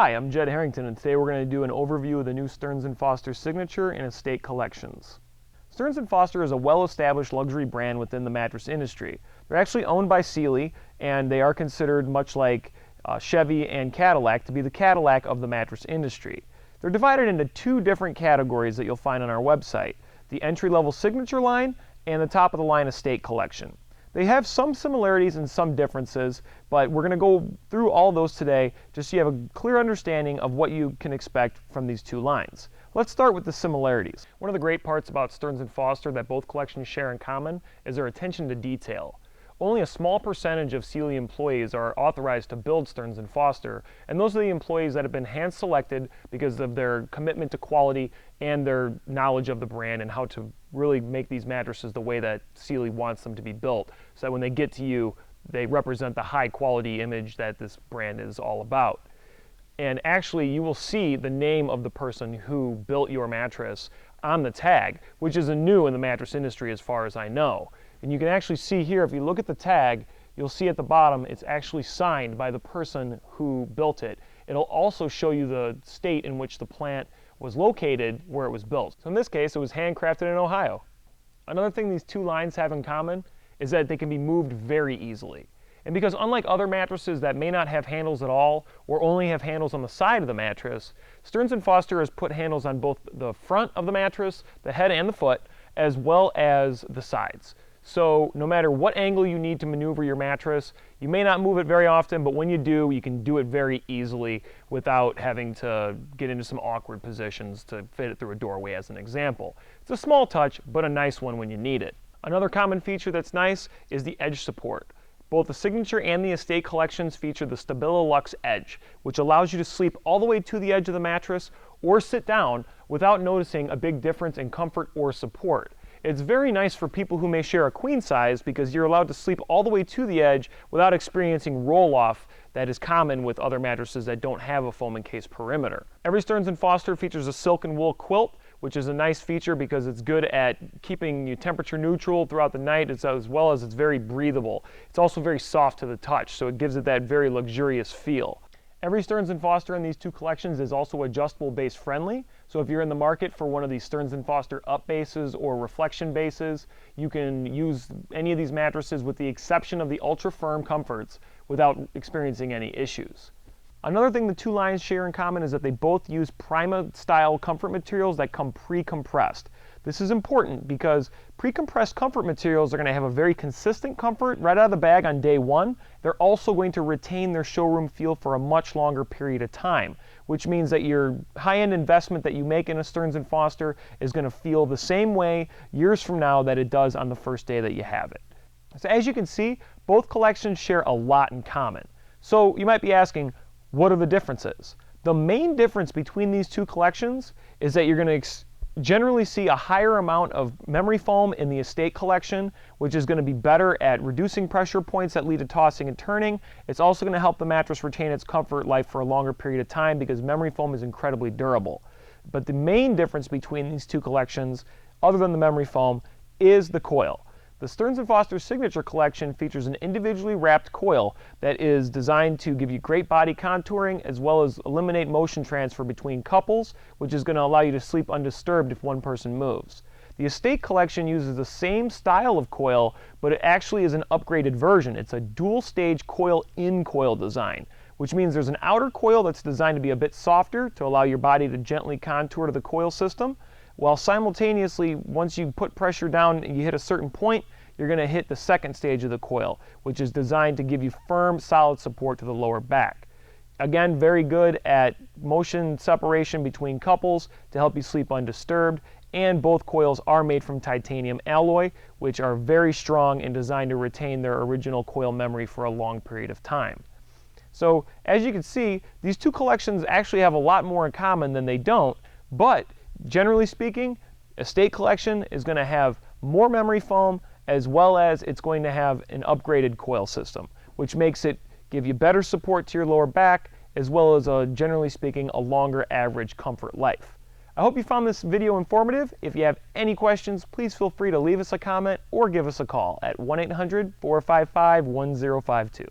Hi, I'm Jed Harrington, and today we're going to do an overview of the new Stearns & Foster Signature and Estate collections. Stearns & Foster is a well-established luxury brand within the mattress industry. They're actually owned by Sealy, and they are considered, much like Chevy and Cadillac, to be the Cadillac of the mattress industry. They're divided into two different categories that you'll find on our website: the entry-level Signature line and the top-of-the-line Estate collection. They have some similarities and some differences, but we're going to go through all those today just so you have a clear understanding of what you can expect from these two lines. Let's start with the similarities. One of the great parts about Stearns & Foster that both collections share in common is their attention to detail. Only a small percentage of Sealy employees are authorized to build Stearns & Foster, and those are the employees that have been hand-selected because of their commitment to quality and their knowledge of the brand and how to really make these mattresses the way that Sealy wants them to be built, so that when they get to you, they represent the high-quality image that this brand is all about. And actually, you will see the name of the person who built your mattress on the tag, which is new in the mattress industry as far as I know. And you can actually see here, if you look at the tag, you'll see at the bottom it's actually signed by the person who built it. It'll also show you the state in which the plant was located where it was built. So in this case, it was handcrafted in Ohio. Another thing these two lines have in common is that they can be moved very easily. And because unlike other mattresses that may not have handles at all or only have handles on the side of the mattress, Stearns & Foster has put handles on both the front of the mattress, the head and the foot, as well as the sides. So no matter what angle you need to maneuver your mattress, you may not move it very often, but when you do, you can do it very easily without having to get into some awkward positions to fit it through a doorway, as an example. It's a small touch, but a nice one when you need it. Another common feature that's nice is the edge support. Both the Signature and the Estate collections feature the Stabilolux Edge, which allows you to sleep all the way to the edge of the mattress or sit down without noticing a big difference in comfort or support. It's very nice for people who may share a queen size because you're allowed to sleep all the way to the edge without experiencing roll-off that is common with other mattresses that don't have a foam encased perimeter. Every Stearns & Foster features a silk and wool quilt, which is a nice feature because it's good at keeping you temperature neutral throughout the night, as well as it's very breathable. It's also very soft to the touch, so it gives it that very luxurious feel. Every Stearns & Foster in these two collections is also adjustable base friendly, so if you're in the market for one of these Stearns & Foster up bases or reflection bases, you can use any of these mattresses with the exception of the ultra firm comforts without experiencing any issues. Another thing the two lines share in common is that they both use Prima style comfort materials that come pre-compressed. This is important because pre-compressed comfort materials are going to have a very consistent comfort right out of the bag on day one. They're also going to retain their showroom feel for a much longer period of time, which means that your high-end investment that you make in a Stearns & Foster is going to feel the same way years from now that it does on the first day that you have it. So as you can see, both collections share a lot in common. So you might be asking, what are the differences? The main difference between these two collections is that you're going to generally see a higher amount of memory foam in the Estate collection, which is going to be better at reducing pressure points that lead to tossing and turning. It's also going to help the mattress retain its comfort life for a longer period of time because memory foam is incredibly durable. But the main difference between these two collections, other than the memory foam, is the coil. The Stearns & Foster Signature collection features an individually wrapped coil that is designed to give you great body contouring as well as eliminate motion transfer between couples, which is going to allow you to sleep undisturbed if one person moves. The Estate collection uses the same style of coil, but it actually is an upgraded version. It's a dual-stage coil-in-coil design, which means there's an outer coil that's designed to be a bit softer to allow your body to gently contour to the coil system, while simultaneously, once you put pressure down and you hit a certain point, you're going to hit the second stage of the coil, which is designed to give you firm, solid support to the lower back. Again, very good at motion separation between couples to help you sleep undisturbed, and both coils are made from titanium alloy, which are very strong and designed to retain their original coil memory for a long period of time. So, as you can see, these two collections actually have a lot more in common than they don't, but generally speaking, Estate collection is going to have more memory foam as well as it's going to have an upgraded coil system, which makes it give you better support to your lower back as well as, generally speaking, a longer average comfort life. I hope you found this video informative. If you have any questions, please feel free to leave us a comment or give us a call at 1-800-455-1052.